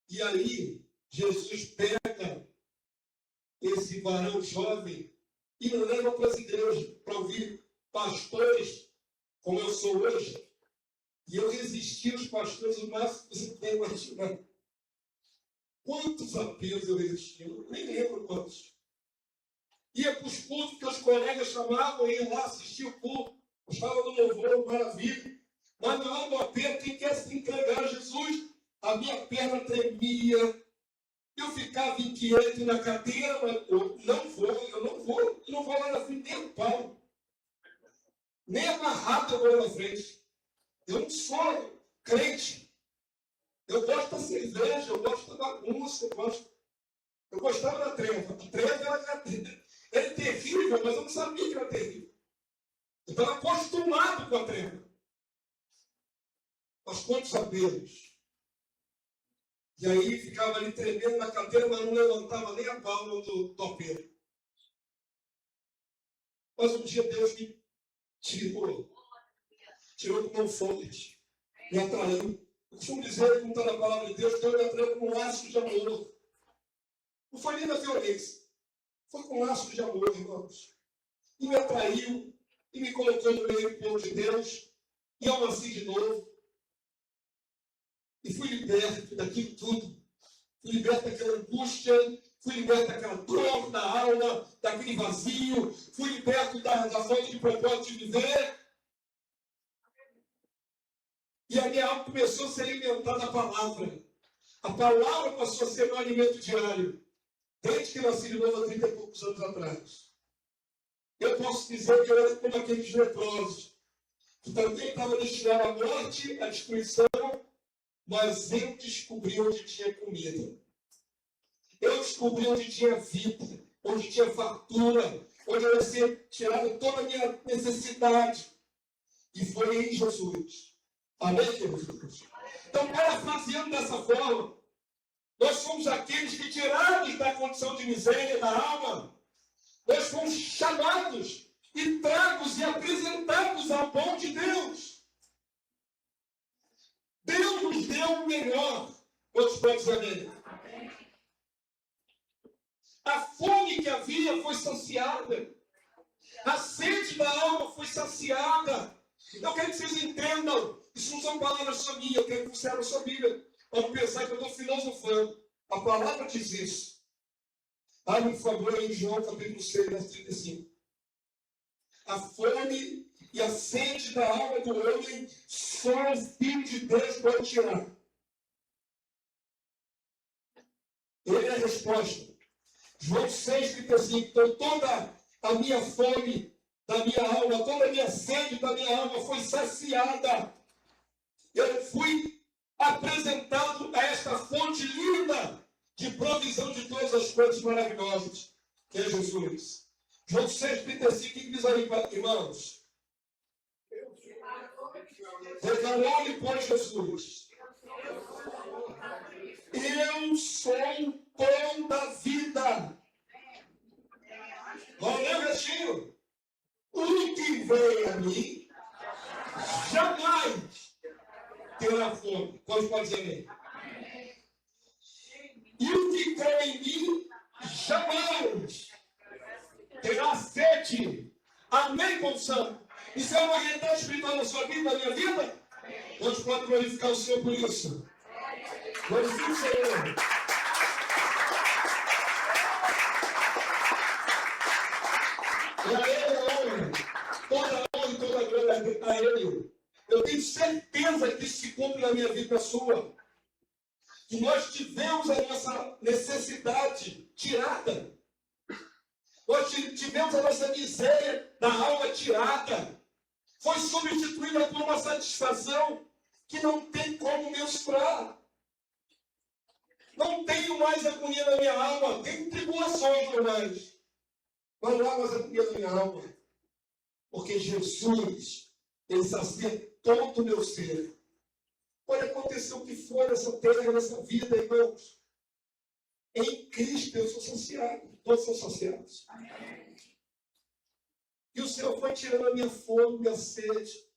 E aí, Jesus pega esse varão jovem e me leva para as igrejas para ouvir pastores, como eu sou hoje. E eu resisti aos pastores o máximo que você tem imaginar. Quantos apelos eu resisti? Eu nem lembro quantos. Ia para os cultos que os colegas chamavam, ia lá assistir o culto. Estava no louvor, maravilha. Mas na hora do apelo, quem quer se entregar a Jesus, a minha perna tremia. Eu ficava inquieto na cadeira, mas eu não vou lá na frente nem o pau. Nem amarrado eu vou lá na frente. Eu não sou crente. Eu gosto da cerveja, eu gosto da música, eu gostava da treva. A treva era terrível, mas eu não sabia que era terrível. Eu estava acostumado com a treva. Mas quantos apelos? E aí ficava ali tremendo na cadeira, mas não levantava nem a palma do apelo. Mas um dia Deus me tirou do meu forte, me atraiu. Eu costumo dizer, como está na palavra de Deus, Deus me atraiu com um laço de amor. Não foi nem da violência, foi com um laço de amor, irmãos. E me atraiu, e me colocou no meio do povo de Deus, e eu nasci de novo. E fui liberto daquilo tudo. Fui liberto daquela angústia, fui liberto daquela dor na alma, daquele vazio, fui liberto da falta de propósito de viver. E a minha alma começou a se alimentar da palavra. A palavra passou a ser meu alimento diário, desde que nasci de novo há 30 e poucos anos atrás. Eu posso dizer que eu era como aqueles leprosos, que também estavam destinados à morte, à destruição, mas eu descobri onde tinha comida. Eu descobri onde tinha vida, onde tinha fartura, onde eu ia ser tirada toda a minha necessidade. E foi em Jesus. Amém, queridos? Então, parafraseando dessa forma, nós somos aqueles que, tirados da condição de miséria da alma, nós fomos chamados e tragos e apresentados ao bom de Deus. Deus nos deu o melhor. Quantos podem dizer amém? A fome que havia foi saciada. A sede da alma foi saciada. Eu quero que vocês entendam. Isso não são palavras só minhas. Eu quero que você abra a sua Bíblia. Vamos pensar que eu estou filosofando. A palavra diz isso. Abre, por favor, em João capítulo 6, verso 35. A fome e a sede da alma do homem só o Filho de Deus pode tirar. Ele é a resposta. João 6, 35. Então, toda a minha fome da minha alma, toda a minha sede da minha alma foi saciada. Eu fui apresentado a esta fonte linda de provisão de todas as coisas maravilhosas, que é Jesus. João 6, 35, o que diz aí, irmãos? Declarou-lhe, pois, Jesus: eu sou o pão da vida. Olha o restinho. O que vem a mim jamais terá fome. Quantos podem dizer amém? E o que crê em mim jamais terá sede. Amém, povo santo? Isso é uma realidade espiritual na sua vida, na minha vida? Quantos podem glorificar o Senhor por isso? Glorifique o Senhor. E a Ele a honra, toda a honra e toda a glória a Ele. Eu tenho certeza que isso se cumpre na minha vida e na sua. Que nós tivemos a nossa necessidade tirada. Nós tivemos a nossa miséria da alma tirada. Foi substituída por uma satisfação que não tem como mensurar. Não tenho mais agonia na minha alma. Tenho tribulações, mas não há mais agonia na minha alma. Porque Jesus, Ele sacia todo o meu ser. Pode acontecer o que for nessa terra, nessa vida, irmãos. Em Cristo eu sou saciado. Todos são saciados. Amém. E o Senhor foi tirando a minha fome, minha sede.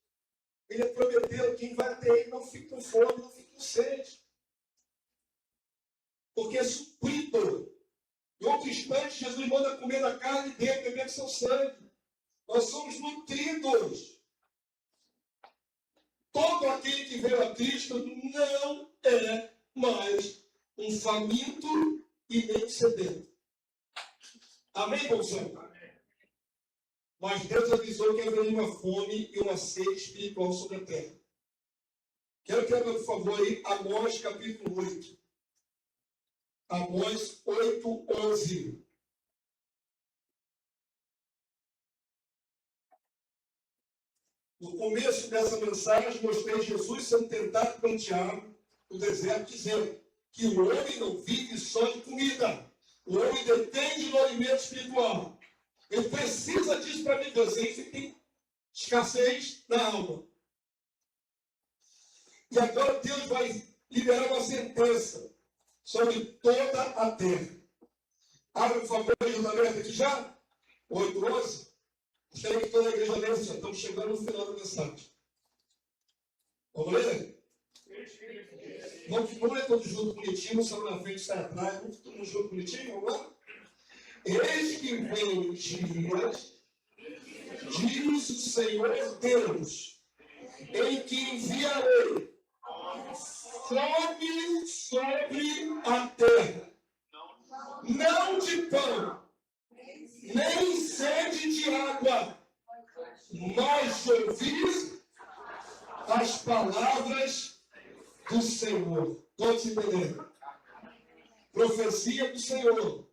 Ele prometeu que quem vai até Ele não fique com fome, não fique com sede. Porque é suprido. Em outro instante, Jesus manda comer da carne dele, beber do seu sangue. Nós somos nutridos. Todo aquele que veio a Cristo não é mais um faminto e nem sedento. Amém, povo santo? Mas Deus avisou que haveria uma fome e uma sede espiritual sobre a terra. Quero que abra, por favor, aí, Amós capítulo 8. Amós 8, 11. No começo dessa mensagem, mostrei Jesus sendo tentado pelo diabo no deserto, dizendo: que o homem não vive só de comida. O homem depende do alimento espiritual. Ele precisa disso para viver. Você tem escassez na alma. E agora Deus vai liberar uma sentença sobre toda a terra. Abre, por favor, a igreja aberta aqui já. 8:11. Gostaria que toda a igreja lesse, já estamos chegando no final da mensagem. Vamos ler? Vamos ler todos juntos bonitinho, só na frente, sai atrás. Vamos todo mundo junto bonitinho, vamos lá? Eis que vem os dias, diz o Senhor Deus, em que enviarei fome sobre a terra, não de pão, nem sede de água, mas de ouvir as palavras do Senhor. Todos entenderam? Profecia do Senhor.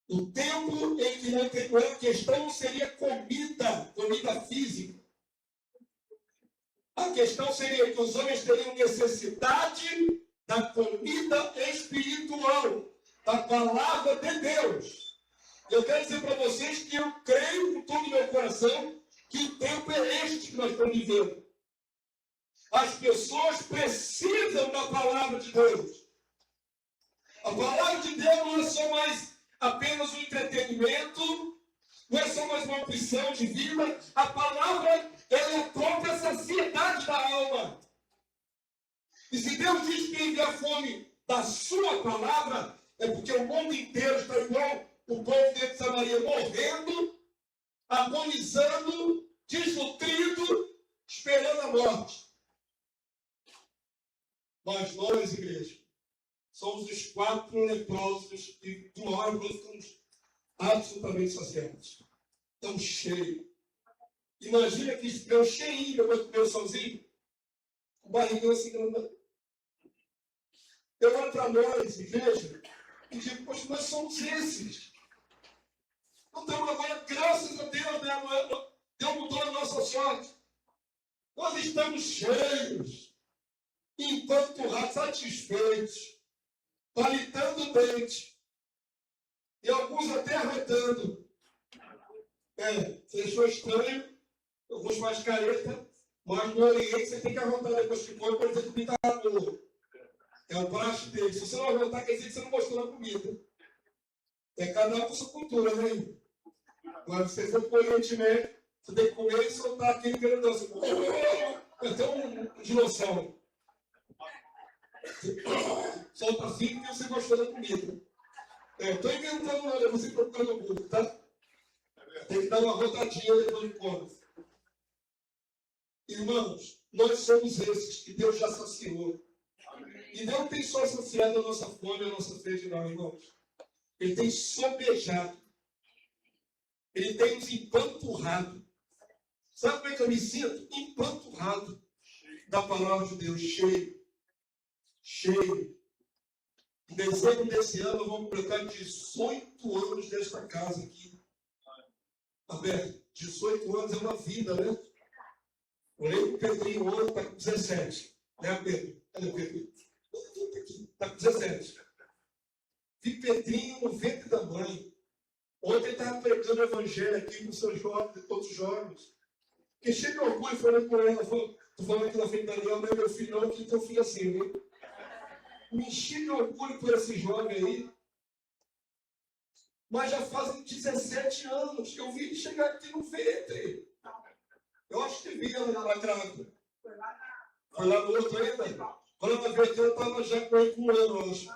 O tempo em que a questão não seria comida física. A questão seria que os homens teriam necessidade da comida espiritual, da palavra de Deus. Eu quero dizer para vocês que eu creio com todo o meu coração que o tempo é este que nós estamos vivendo. As pessoas precisam da palavra de Deus. A palavra de Deus não é só mais apenas um entretenimento, não é só mais uma opção de vida. A palavra, ela é a própria saciedade da alma. E se Deus diz que envia fome da sua palavra, é porque o mundo inteiro está igual o povo de Samaria, morrendo, agonizando, desnutrido, esperando a morte. Mas nós, igreja, somos os 4 leprosos e de uma hora nós estamos absolutamente saciados. Estamos cheios. Imagina que eu cheinho, depois de comer sozinho, com o barrigão assim grandão. Eu olho para nós, igreja, e digo, poxa, nós somos esses. Então agora, graças a Deus, Deus mudou a nossa sorte. Nós estamos cheios, empanturrados, satisfeitos, palitando o dente, e alguns até arrotando. Você achou estranho, alguns mais careta, mas no Oriente você tem que arrotar depois que come, por exemplo, que está boa. É o praxe dele. Se você não arrotar, quer dizer que você não gostou da comida. É cada um com sua cultura, né? Agora, se você for para o Oriente Médio, você tem que comer e soltar aquele grandão. Você até um dinossauro. Solta assim porque você gostou da comida. Estou inventando nada, você procura no Google, tá? Tem que dar uma rotadinha depois de come. Irmãos, nós somos esses que Deus já saciou. E Deus tem só saciado a nossa fome, a nossa sede, não, irmãos. Ele tem sobejado. Ele tem nos empanturrado. Sabe como é que eu me sinto? Empanturrado da palavra de Deus, cheio. Cheio. Em dezembro desse ano, eu vou completar 18 anos desta casa aqui. Aberto. 18 anos é uma vida, né? Olhei para o Pedrinho hoje, está com 17. Né, Pedro? Cadê o Pedro? Está com 17. Vi Pedrinho no ventre da mãe. Ontem ele estava pregando o evangelho aqui com seus jovens, todos os jovens. Fiquei cheio de orgulho falando com ela. Estou falando aqui na frente da Daniel, não é meu filho não, que teu filho assim, né? Me enchi de orgulho por esse jovem aí. Mas já fazem 17 anos que eu vi ele chegar aqui no ventre. Eu acho que vi ela lá grávida. Foi lá no outro ainda. Quando ela veio aqui, eu estava já com 8 anos, eu acho.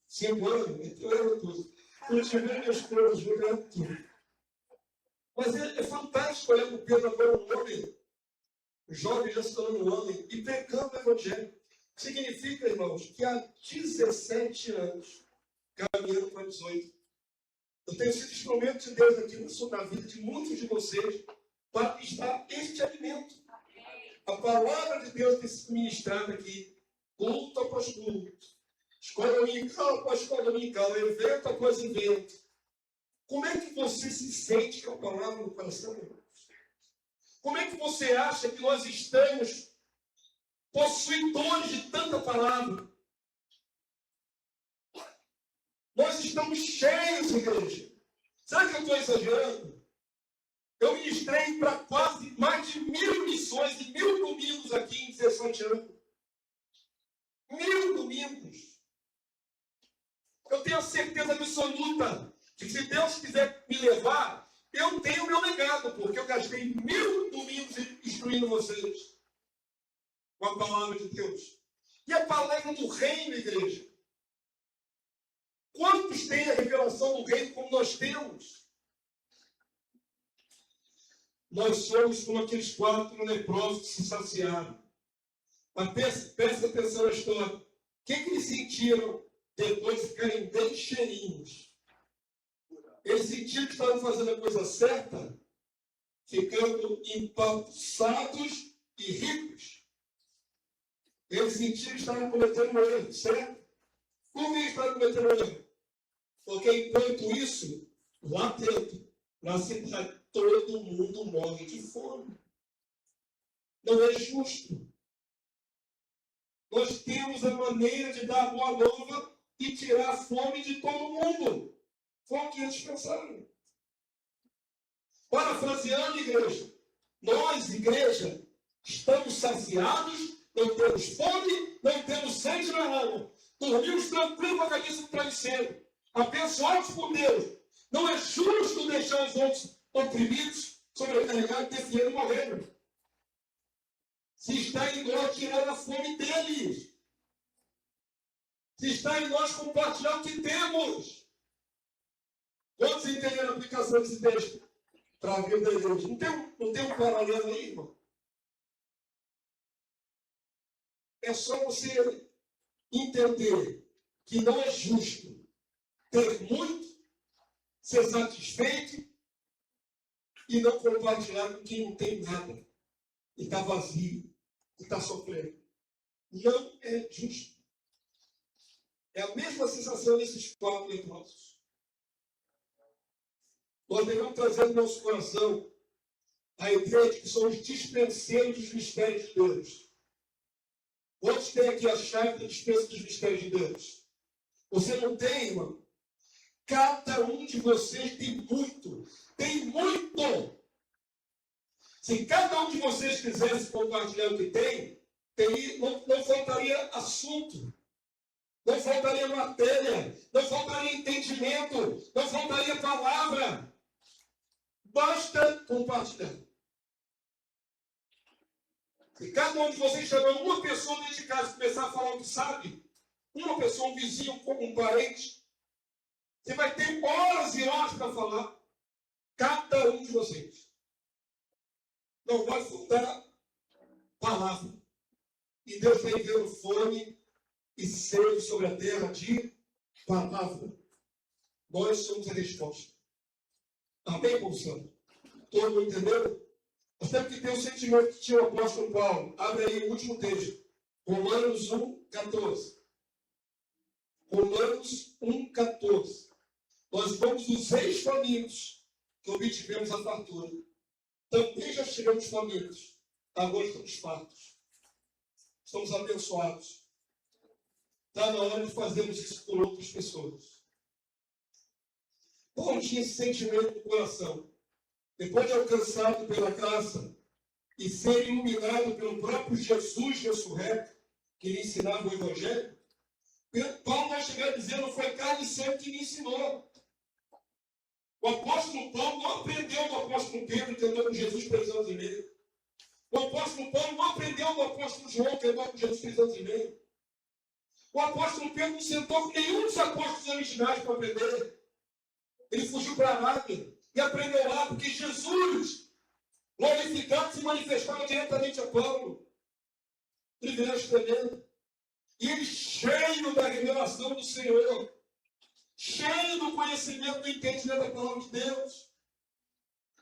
5 anos, então eu tudo. Eu tive minhas coisas, jogando tudo. Mas é fantástico olhar para o Pedro agora, um homem, jovem já se tornando um homem, e pregando o evangelho. Significa, irmãos, que há 17 anos, caminhando para 18, eu tenho sido instrumento de Deus aqui na vida de muitos de vocês para estar este alimento. A palavra de Deus tem sido ministrada aqui, culto após culto, escola dominical após escola dominical, evento após evento. Como é que você se sente com a palavra no coração, irmãos? Como é que você acha que nós estamos possuidores de tanta palavra? Nós estamos cheios, igreja. Será que eu estou exagerando? Eu ministrei para quase mais de 1000 missões e 1000 domingos aqui em 17 anos. 1000 domingos. Eu tenho a certeza absoluta que se Deus quiser me levar, eu tenho o meu legado, porque eu gastei 1000 domingos instruindo vocês com a palavra de Deus. E a palavra do reino, igreja. Quantos têm a revelação do reino como nós temos? Nós somos como aqueles 4 leprosos que se saciaram. Mas presta atenção na história. O que eles sentiram depois de ficarem bem cheinhos? Eles sentiram que estavam fazendo a coisa certa, ficando empapuçados e ricos. Eles sentiram que estavam cometendo um erro, certo? Como eles estavam cometendo um erro? Porque enquanto isso, lá dentro, na cidade, todo mundo morre de fome. Não é justo. Nós temos a maneira de dar a boa nova e tirar a fome de todo mundo. Foi o que eles pensaram. Parafraseando, igreja, nós, igreja, estamos saciados, não temos fome, não temos sede na alma. Dormimos tranquilos com a cabeça no travesseiro, abençoados por Deus. Não é justo deixar os outros oprimidos, sobrecarregados, defiando e morrendo. Se está em nós tirar a fome deles. Se está em nós compartilhar o que temos. Quantos entenderam a aplicação desse texto para a vida da igreja? Não tem um paralelo aí, irmão? É só você entender que não é justo ter muito, ser satisfeito e não compartilhar com quem não tem nada e está vazio, e está sofrendo. Não é justo. É a mesma sensação desses 4 leprosos. Nós devemos trazer no nosso coração a ideia de que somos dispenseiros dos mistérios de Deus. Quantos têm aqui a chave da dispensa dos mistérios de Deus? Você não tem, irmão? Cada um de vocês tem muito. Tem muito! Se cada um de vocês quisesse compartilhar o que tem, não faltaria assunto, não faltaria matéria, não faltaria entendimento, não faltaria palavra. Basta compartilhar. Se cada um de vocês chamar uma pessoa dentro de casa e começar a falar o que sabe, uma pessoa, um vizinho, um parente, você vai ter horas e horas para falar. Cada um de vocês. Não vai faltar palavra. E Deus vem vendo fome e sede sobre a terra de palavra. Nós somos a resposta. Amém, povo santo? Todo mundo entendeu? Nós temos que ter o sentimento que tinha o apóstolo Paulo. Abre aí o último texto. Romanos 1,14. Romanos 1,14. Nós vamos dos ex-famintos que obtivemos a fartura. Também já chegamos famintos. Agora estamos fartos. Estamos abençoados. Está na hora de fazermos isso por outras pessoas. Paulo tinha esse sentimento no coração. Depois de alcançado pela graça e ser iluminado pelo próprio Jesus ressurreto, que lhe ensinava o Evangelho, Paulo vai chegar a dizer, não foi carne e sangue que me ensinou. O apóstolo Paulo não aprendeu do apóstolo Pedro, que andou com Jesus 3 anos e meio. O apóstolo Paulo não aprendeu do apóstolo João, que andou com Jesus 3 anos e meio. O apóstolo Pedro não sentou com nenhum dos apóstolos originais para aprender. Ele fugiu para a Arábia e aprendeu lá, porque Jesus, glorificado, se manifestava diretamente a Paulo. Privilégio tremendo. E ele cheio da revelação do Senhor, cheio do conhecimento, do entendimento da palavra de Deus.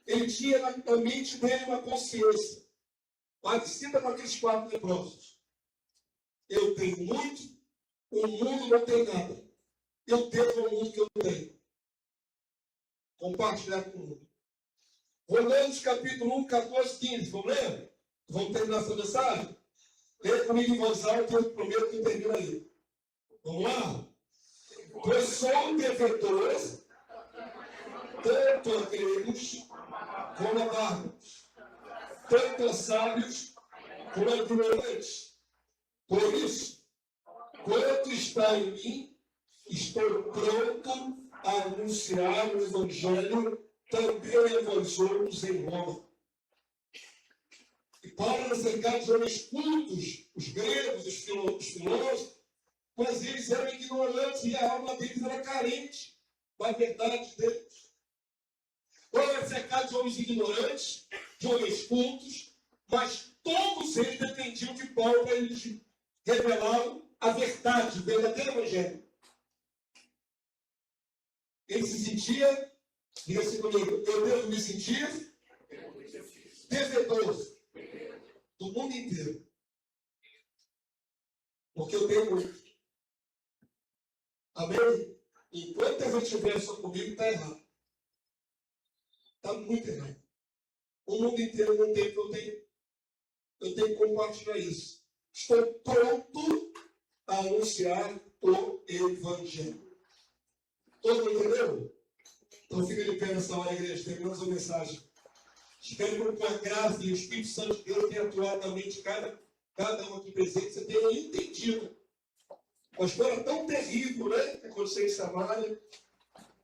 Ele tinha na mente dele uma consciência parecida com aqueles 4 leprosos. Eu tenho muito, o mundo não tem nada. Eu devo ao mundo que eu tenho. Compartilhar com o mundo. Romanos capítulo 1, 14, 15. Vamos ler? Vamos terminar essa mensagem? Leia comigo em voz alta, eu prometo que eu termino aí. Vamos lá? Pois sou devedor tanto a gregos como a bárbaros, tanto a sábios como a ignorantes. Por isso, quanto está em mim, estou pronto a anunciar o Evangelho também a vós outros em Roma. E Paulo era cercado de homens cultos, os gregos, os filósofos, mas eles eram ignorantes e a alma deles era carente da verdade de Deus. Paulo era cercado de homens ignorantes, de homens cultos, mas todos eles dependiam de Paulo para eles revelar a verdade, o verdadeiro evangelho. Ele se sentia, diga assim comigo, eu devo me sentir devedor do mundo inteiro. Porque eu tenho muito. Amém? Enquanto a gente estiver só comigo, está errado. Está muito errado. O mundo inteiro não tem o que eu tenho. Eu tenho que compartilhar isso. Estou pronto a anunciar o Evangelho. Todo mundo entendeu? Então fica de pé nessa hora, igreja. Terminamos a mensagem. Espero que com a graça e o Espírito Santo de Deus tenha atuado na mente de cada um aqui presente. Você tenha entendido uma história tão terrível, né? Que aconteceu em Samaria,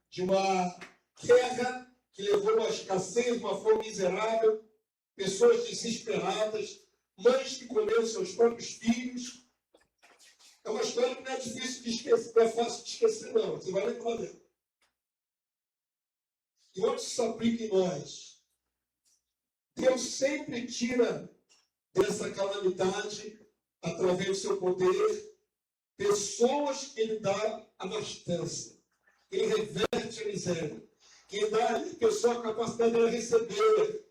de uma guerra que levou a uma escassez, uma fome miserável, pessoas desesperadas, mães que comeram seus próprios filhos. É uma história que não é difícil de esquecer, não é fácil de esquecer, não. Você vai lembrar dela. E onde isso se aplica em nós? Deus sempre tira dessa calamidade, através do seu poder, pessoas que Ele dá abastança. Ele reverte a miséria. Que dá à pessoa a capacidade de ela receber.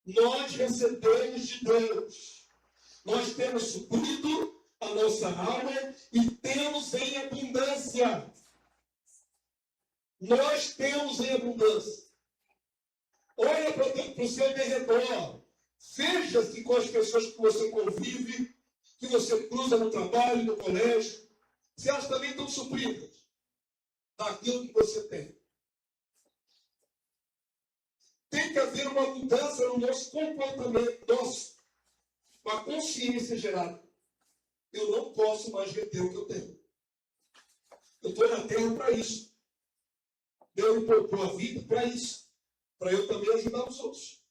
Nós recebemos de Deus. Nós temos suprido a nossa alma e temos em abundância. Nós temos em abundância. Olha para o seu derredor. Veja-se com as pessoas que você convive, que você cruza no trabalho, no colégio, se elas também estão supridas daquilo que você tem. Tem que haver uma mudança no nosso comportamento, uma consciência gerada. Eu não posso mais reter o que eu tenho. Eu estou na terra para isso. Deus me poupou a vida para isso. Para eu também ajudar os outros.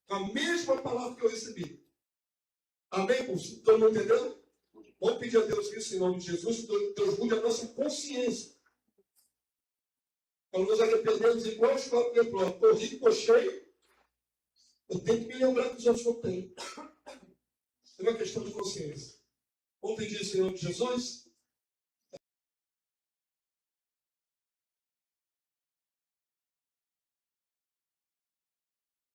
A mesma palavra que eu recebi. Amém, povo? Todo mundo entendeu? Vamos pedir a Deus isso em nome de Jesus, que Deus mude a nossa consciência. Para nos arrependermos igual a escola que eu estou rico, estou cheio. Eu tenho que me lembrar dos outros que eu tenho. É uma questão de consciência. Vamos pedir isso em nome de Jesus?